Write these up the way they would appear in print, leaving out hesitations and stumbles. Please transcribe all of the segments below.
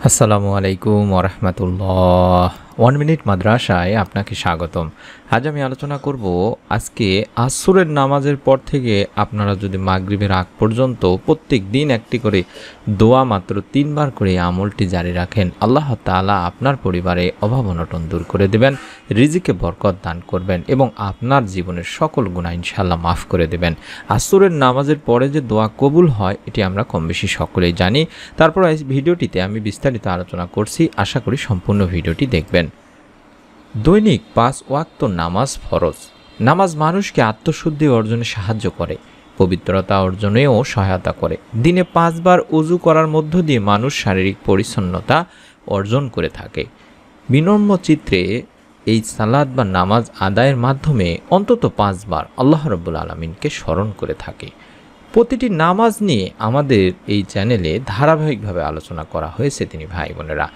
আসসালামু আলাইকুম ওরহমতুল্লাহ। 1 মিনিট মাদ্রাসায় আপনাকে স্বাগতম। আজ আমি আলোচনা করব আজকে আসরের নামাজের পর থেকে আপনারা যদি মাগরিবের আগ পর্যন্ত প্রত্যেক দিন একটি করে দোয়া মাত্র 3 বার করে আমলটি জারি রাখেন, আল্লাহ তাআলা আপনার পরিবারে অভাব অনটন দূর করে দেবেন, রিজিকে বরকত দান করবেন এবং আপনার জীবনের সকল গুনাহ ইনশাআল্লাহ মাফ করে দেবেন। আসরের নামাজের পরে যে দোয়া কবুল হয় এটি আমরা কম বেশি সকলেই জানি। তারপর এই ভিডিওটিতে আমি বিস্তারিত আলোচনা করছি, আশা করি সম্পূর্ণ ভিডিওটি দেখবেন। দৈনিক 5 ওয়াক্ত নামাজ ফরজ। নামাজ মানুষকে আত্মশুদ্ধি অর্জনে সাহায্য করে, পবিত্রতা অর্জনেও সহায়তা করে। দিনে 5 বার ওযু করার মধ্য দিয়ে মানুষ শারীরিক পরিচ্ছন্নতা অর্জন করে থাকে। বিনম্র চিত্রে এই সালাত বা নামাজ আদায়ের মাধ্যমে অন্তত 5 বার আল্লাহ রাব্বুল আলামিনকে স্মরণ করে থাকে। প্রতিটি নামাজ নিয়ে আমাদের এই চ্যানেলে ধারাবাহিকভাবে আলোচনা করা হয়েছে তিনি ভাই বোনেরা।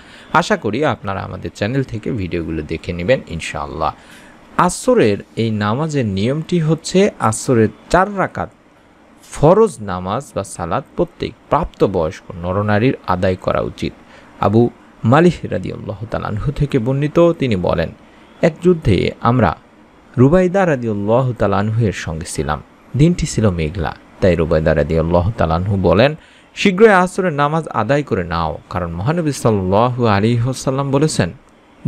আশা করি আপনারা আমাদের চ্যানেল থেকে ভিডিওগুলো দেখে নেবেন ইনশাআল্লাহ। আসরের এই নামাজের নিয়মটি হচ্ছে আসরের 4 রাকাত ফরজ নামাজ বা সালাত প্রত্যেক প্রাপ্তবয়স্ক নরনারীর আদায় করা উচিত। আবু মালিহ রাদিয়াল্লাহু তাআলা আনহু থেকে বর্ণিত, তিনি বলেন, এক যুদ্ধে আমরা রুবাইদা রাদিয়াল্লাহু তাআলা আনহুর সঙ্গে ছিলাম। দিনটি ছিল মেঘলা, তাই রুবাইদা রাদিয়াল্লাহু তাআলা আনহু বলেন, শীঘ্রই আসরের নামাজ আদায় করে নাও, কারণ মহানবী সাল্লাল্লাহু আলাইহি ওয়াসাল্লাম বলেছেন,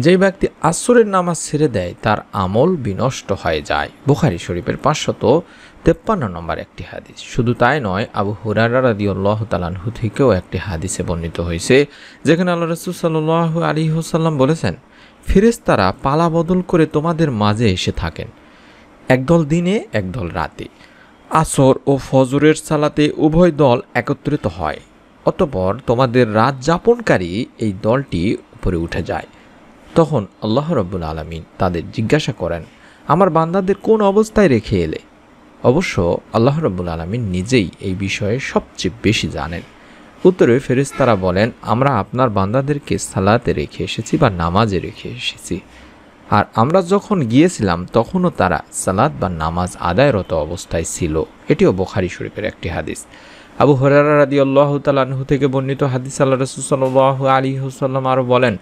যে ব্যক্তি আসরের নামাজ ছেড়ে দেয় তার আমল বিনষ্ট হয়ে যায়। বুখারী শরীফের 553 নম্বর একটি হাদিস। শুধু তাই নয়, আবু হুরায়রা রাদিয়াল্লাহু তাআলা আনহু থেকেও একটি হাদিসে বর্ণিত হয়েছে, যেখানে আল্লাহ রাসূল সাল্লাল্লাহু আলাইহি ওয়াসাল্লাম বলেছেন, ফেরেশতারা পালা বদল করে তোমাদের মাঝে এসে থাকেন, একদল দিনে একদল রাতে। আসর ও ফজরের সালাতে উভয় দল একত্রিত হয়, অতঃপর তোমাদের রাত যাপনকারী এই দলটি উপরে উঠে যায়। তখন আল্লাহ রাব্বুল আলামিন তাদের জিজ্ঞাসা করেন, আমার বান্দাদের কোন অবস্থায় রেখে এলে? অবশ্য আল্লাহ রাব্বুল আলামিন নিজেই এই বিষয়ে সবচেয়ে বেশি জানেন। উত্তরে ফেরেশতারা বলেন, আমরা আপনার বান্দাদেরকে সালাতে রেখে এসেছি বা নামাজে রেখে এসেছি, আর আমরা যখন গিয়েছিলাম তখনও তারা সালাত বা নামাজ আদায়রত অবস্থায় ছিল। এটিও বুখারী শরীফের একটি হাদিস। আবু হুরায়রা রাদিয়াল্লাহু তাআলা আনহু থেকে বর্ণিত হাদিস, আল্লাহ রাসূল সাল্লাল্লাহু আলাইহি ওয়াসাল্লাম আরও বলেন,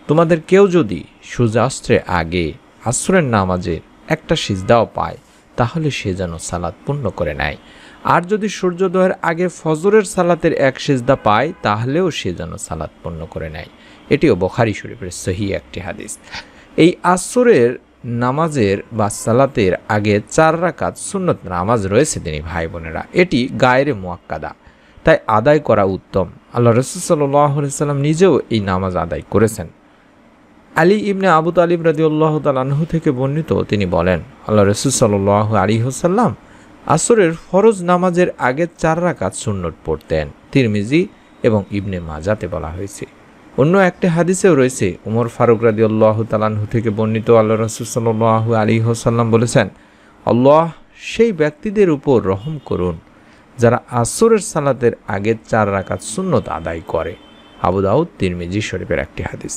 তোমাদের কেউ যদি সূর্যাস্তের আগে আসরের নামাজের একটা সিজদাও পায় তাহলে সে যেন সালাত পূর্ণ করে নেয়, আর যদি সূর্যোদয়ের আগে ফজরের সালাতের এক সিজদা পায় তাহলেও সে যেন সালাত পূর্ণ করে নেয়। এটিও বুখারী শরীফের সহিহ একটি হাদিস। এই আসরের নামাজের বা সালাতের আগে 4 রাকাত সুন্নত নামাজ রয়েছে তিনি ভাই বোনেরা। এটি গায়রে মুআক্কাদা, তাই আদায় করা উত্তম। আল্লাহ রাসূল সাল্লাল্লাহু আলাইহি ওয়াসাল্লাম নিজেও এই নামাজ আদায় করেছেন। আলী ইবনে আবু তালিব রাদিয়াল্লাহু তাআলা আনহু থেকে বর্ণিত, তিনি বলেন, আল্লাহ রাসূল সাল্লাল্লাহু আলাইহি ওয়াসাল্লাম আসরের ফরজ নামাজের আগে 4 রাকাত সুন্নত পড়তেন। তিরমিজি এবং ইবনে মাজাতে বলা হয়েছে। অন্য একটি হাদিসেও রয়েছে, উমর ফারুক রাদিয়াল্লাহু তাআলা আনহু থেকে বর্ণিত, আল্লাহ রাসূল সাল্লাল্লাহু আলাইহি ওয়াসাল্লাম বলেছেন, আল্লাহ সেই ব্যক্তিদের উপর রহম করুন যারা আসরের সালাতের আগে 4 রাকাত সুন্নত আদায় করে। আবু দাউদ তিরমিজি শরীফের একটি হাদিস।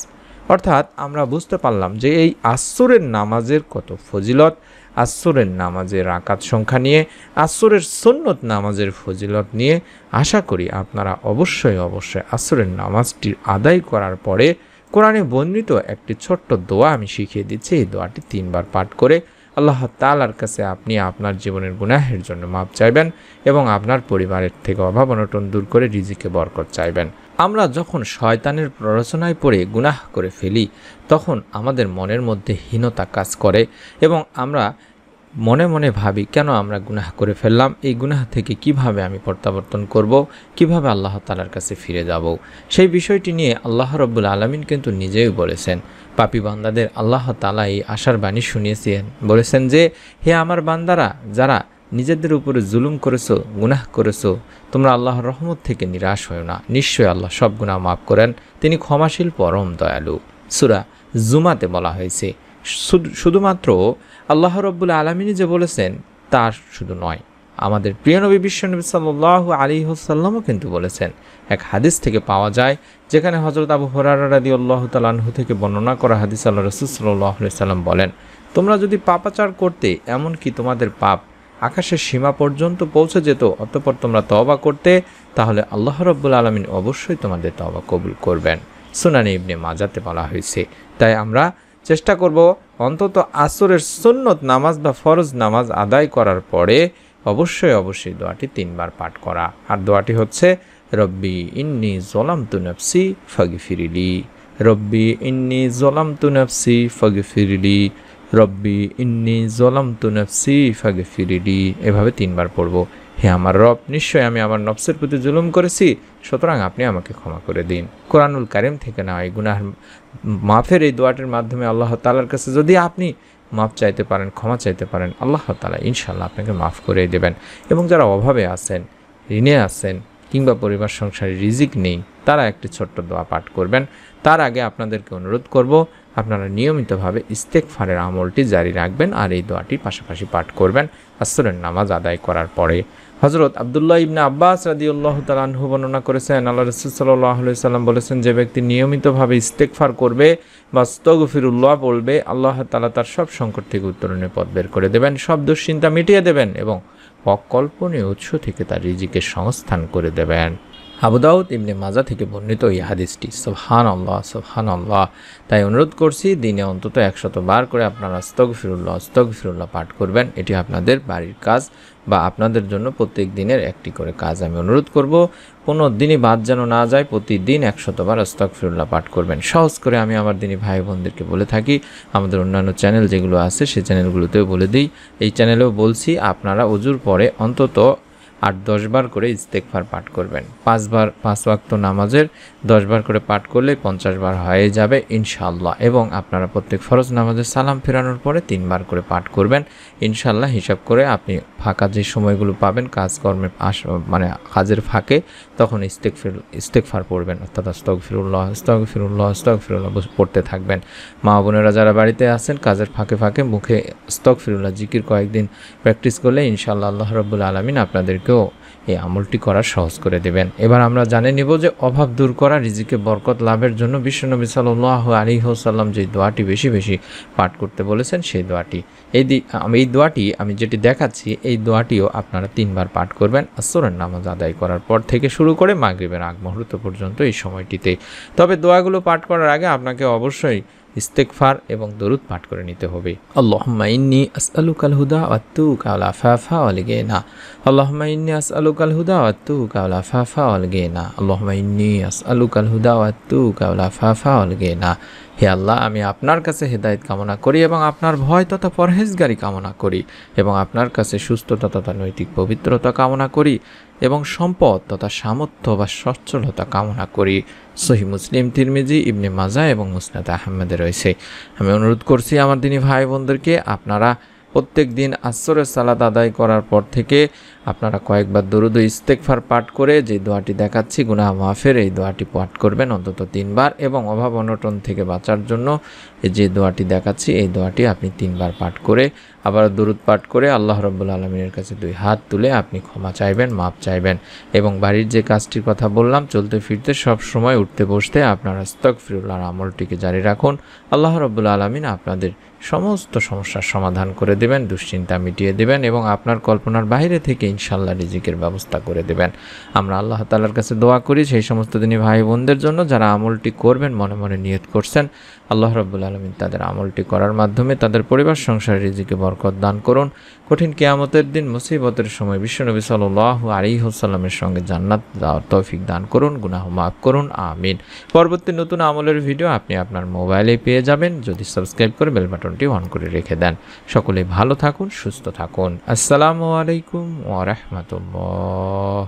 অর্থাৎ আমরা বুঝতে পারলাম যে এই আসরের নামাজের কত ফজিলত, আসরের নামাজের রাকাত সংখ্যা নিয়ে, আসরের সুন্নত নামাজের ফজিলত নিয়ে। আশা করি আপনারা অবশ্যই আসরের নামাজটি আদায় করার পরে কোরআনে বর্ণিত একটি ছোট্ট দোয়া আমি শিখিয়ে দিচ্ছি, এই দোয়াটি 3 বার পাঠ করে আল্লাহ তাআলার কাছে আপনি আপনার জীবনের গুনাহের জন্য মাপ চাইবেন এবং আপনার পরিবারের থেকে অভাব অনটন দূর করে রিজিকে বরকত চাইবেন। আমরা যখন শয়তানের প্ররোচনায় পড়ে গুনাহ করে ফেলি তখন আমাদের মনের মধ্যে হীনতা কাজ করে এবং আমরা মনে মনে ভাবি, কেন আমরা গুনাহ করে ফেললাম, এই গুনাহ থেকে কিভাবে আমি প্রত্যাবর্তন করব, কিভাবে আল্লাহ তাআলার কাছে ফিরে যাব। সেই বিষয়টি নিয়ে আল্লাহ রাব্বুল আলামিন কিন্তু নিজেই বলেছেন, পাপী বান্দাদের আল্লাহ তাআলা এই আশার বাণী শুনিয়েছেন, বলেছেন যে, হে আমার বান্দারা, যারা নিজেদের উপরে জুলুম করেছো, গুনাহ করেছো, তোমরা আল্লাহর রহমত থেকে নিরাশ হও না, নিশ্চয়ই আল্লাহ সব গুনাহ মাফ করেন, তিনি ক্ষমাশীল পরম দয়ালু। সূরা জুমাতে বলা হয়েছে। শুধুমাত্র আল্লাহ রাব্বুল আলামিন যে বলেছেন তার শুধু নয়, আমাদের প্রিয় নবী বিশ্বনবী সাল্লাল্লাহু আলাইহি ওয়াসাল্লামও কিন্তু বলেছেন। এক হাদিস থেকে পাওয়া যায়, যেখানে হযরত আবু হুরায়রা রাদিয়াল্লাহু তাআলা আনহু থেকে বর্ণনা করা হাদিস, আল্লাহ রাসূল সাল্লাল্লাহু আলাইহি ওয়াসাল্লাম বলেন, তোমরা যদি পাপাচার করতে, এমনকি তোমাদের পাপ আকাশের সীমা পর্যন্ত পৌঁছে যেত, অতঃপর তোমরা তওবা করতে, তাহলে আল্লাহ রাব্বুল আলামিন অবশ্যই তোমাদের তওবা কবুল করবেন। সুনানে ইবনে মাজাতে বলা হয়েছে। তাই আমরা চেষ্টা করব অন্তত আসরের সুন্নত নামাজ বা ফরজ নামাজ আদায় করার পরে অবশ্যই দোয়াটি 3 বার পাঠ করা। আর দোয়াটি হচ্ছে রব্বি ইন্নি যলামতু নাফসি ফাগফিরলি, রব্বি ইন্নি যলামতু নাফসি ফাগফিরলি, রব্বি ইন্নি যলামতু নাফসি ফাগফিরলি। এভাবে 3 বার পড়ব। হে আমার রব, নিশ্চয়ই আমি আমার নফসের প্রতি জুলুম করেছি, সুতরাং আপনি আমাকে ক্ষমা করে দিন। কোরআনুল কারীম থেকে না এই গুনাহ মাফের এই দোয়াটির মাধ্যমে আল্লাহ তাআলার কাছে যদি আপনি মাফ চাইতে পারেন, ক্ষমা চাইতে পারেন, আল্লাহ তাআলা ইনশাআল্লাহ আপনাকে মাফ করে দেবেন। এবং যারা অভাবে আছেন, ঋণে আছেন, কিংবা পরিবার সংসারে রিজিক নেই, তারা একটি ছোট্ট দোয়া পাঠ করবেন। তার আগে আপনাদেরকে অনুরোধ করব আপনারা নিয়মিতভাবে ইস্তেগফারের আমলটি জারি রাখবেন আর এই দোয়াটি পাশাপাশি পাঠ করবেন আসরের নামাজ আদায় করার পরে। হযরত আব্দুল্লাহ ইবনে আব্বাস রাদিয়াল্লাহু তাআলা আনহু বর্ণনা করেছেন, আল্লাহ রাসূল সাল্লাল্লাহু আলাইহি সাল্লাম বলেছেন, যে ব্যক্তি নিয়মিতভাবে ইস্তেগফার করবে বা আস্তাগফিরুল্লাহ বলবে, আল্লাহ তাআলা তার সব সংকট থেকে উত্তরণের পথ বের করে দেবেন, সব দুশ্চিন্তা মিটিয়ে দেবেন এবং অকল্পনীয় উৎস থেকে তার রিজিকের সংস্থান করে দেবেন। আবু দাউদ ইবনে মাজা থেকে বর্ণিত এই হাদিসটি। সুবহানাল্লাহ, সুবহানাল্লাহ। তাই অনুরোধ করছি দিনে অন্তত 100 বার করে আপনারা আস্তাগফিরুল্লাহ পাঠ করবেন। এটি আপনাদের বাড়ির কাজ বা আপনাদের জন্য প্রত্যেক দিনের একটি করে কাজ আমি অনুরোধ করব। কোনো দিনই বাদ যেন না যায়, প্রতিদিন 100 বার আস্তাগফিরুল্লাহ পাঠ করবেন। সহজ করে আমি আমার দিনী ভাই বোনদেরকে বলে থাকি, আমাদের অন্যান্য চ্যানেল যেগুলো আছে সেই চ্যানেলগুলোতেও বলে দিই, এই চ্যানেলেও বলছি, আপনারা ওযুর পরে অন্তত 8-10 বার করে ইস্তেগফার পাঠ করবেন। 5 ওয়াক্ত নামাজের 10 বার করে পাঠ করলে 50 বার হয়ে যাবে ইনশাআল্লাহ। এবং আপনারা প্রত্যেক ফরজ নামাজের সালাম ফেরানোর পরে 3 বার করে পাঠ করবেন ইনশাআল্লাহ। হিসাব করে আপনি ফাঁকা যে সময়গুলো পাবেন কাজকর্মের মানে কাজের ফাঁকে, তখন ইস্তেগফার পড়বেন, অর্থাৎ আস্তাগফিরুল্লাহ পড়তে থাকবেন। মা বোনেরা যারা বাড়িতে আছেন, কাজের ফাঁকে ফাঁকে মুখে আস্তাগফিরুল্লাহ জিকির কয়েকদিন প্র্যাকটিস করলে ইনশাআল্লাহ আল্লাহ রাব্বুল আলামিন আপনাদেরকেও এই আমলটি করা সহজ করে দেবেন। এবার আমরা জানে নিব যে অভাব দূর করা, রিজিকে বরকত লাভের জন্য বিশ্বনবী সাল্লাল্লাহু আলাইহি ওয়াসাল্লাম যে দোয়াটি বেশি বেশি পাঠ করতে বলেছেন সেই দোয়াটি। এই দোয়াটি আমি যেটি দেখাচ্ছি, এই দোয়াটিও আপনারা 3 বার পাঠ করবেন আসরের নামাজ আদায় করার পর থেকে শুরু করে মাগরিবের আগ মুহূর্ত পর্যন্ত এই সময়টিতে। তবে দোয়াগুলো পাঠ করার আগে আপনাকে অবশ্যই ইস্তেগফার এবং দরুদ পাঠ করে নিতে হবে। আল্লাহুম্মা ইন্নী আসআলুকাল হুদা ওয়াত-তুকা ওয়াল আফাফা ওয়াল গিনা, আল্লাহুম্মা ইন্নী আসআলুকাল হুদা ওয়াত-তুকা ওয়াল আফাফা ওয়াল গিনা, আল্লাহুম্মা ইন্নী আসআলুকাল হুদা ওয়াত-তুকা ওয়াল আফাফা ওয়াল গিনা। হে আল্লাহ, আমি আপনার কাছে হেদায়েত কামনা করি এবং আপনার ভয় তথা পরহেজগারি কামনা করি এবং আপনার কাছে সুস্থতা তথা নৈতিক পবিত্রতা কামনা করি এবং সম্পদ তথা সামর্থ্য বা সচ্ছলতা কামনা করি। সহিহ মুসলিম, তিরমিজি, ইবনে মাজা এবং মুসনাদ আহমদে রয়েছে। আমি অনুরোধ করছি আমার দিনী ভাই বোনদেরকে, আপনারা প্রত্যেক দিন আসরের সালাত আদায় করার পর থেকে আপনারা কয়েকবার দরুদ ও ইস্তেগফার পাঠ করে যে দোয়াটি দেখাচ্ছি গুনাহ মাফের, এই দোয়াটি পাঠ করবেন অন্তত 3 বার। এবং অভাব অনটন থেকে বাঁচার জন্য যে দোয়াটি দেখাচ্ছি এই দোয়াটি আপনি 3 বার পাঠ করে আবার দরুদ পাঠ করে আল্লাহ রাব্বুল আলামিনের কাছে 2 হাত তুলে আপনি ক্ষমা চাইবেন, মাপ চাইবেন। এবং বাড়ির যে কাজটির কথা বললাম, চলতে ফিরতে সব সময় উঠতে বসতে আপনারা আস্তাগফিরুল্লাহর আমলটিকে জারি রাখুন। আল্লাহ রাব্বুল আলামিন আপনাদের সমস্ত সমস্যার সমাধান করে দেবেন, দুশ্চিন্তা মিটিয়ে দেবেন এবং আপনার কল্পনার বাইরে থেকে ইনশাআল্লাহ রিজিকের ব্যবস্থা করে দেবেন। আমরা আল্লাহ তাআলার কাছে দোয়া করি সেই সমস্ত দিনী ভাই বোনদের জন্য যারা আমলটি করবেন মনে মনে নিয়ত করছেন, আল্লাহ রাব্বুল আলামিন তাদের আমলটি করার মাধ্যমে তাদের পরিবার সংসারে রিজিকে বরকত দান করুন। কঠিন কিয়ামতের দিন মুসিবতের সময় বিশ্বনবী সাল্লাল্লাহু আলাইহি ওয়াসাল্লামের সঙ্গে জান্নাত যাওয়ার তৌফিক দান করুন, গুনাহ মাফ করুন, আমিন। পরবর্তী নতুন আমলের ভিডিও আপনি আপনার মোবাইলে পেয়ে যাবেন যদি সাবস্ক্রাইব করে বেল বাটনটি অন করে রেখে দেন। সকলে ভালো থাকুন, সুস্থ থাকুন। আসসালামু আলাইকুম ওয়া রাহমাতুল্লাহ।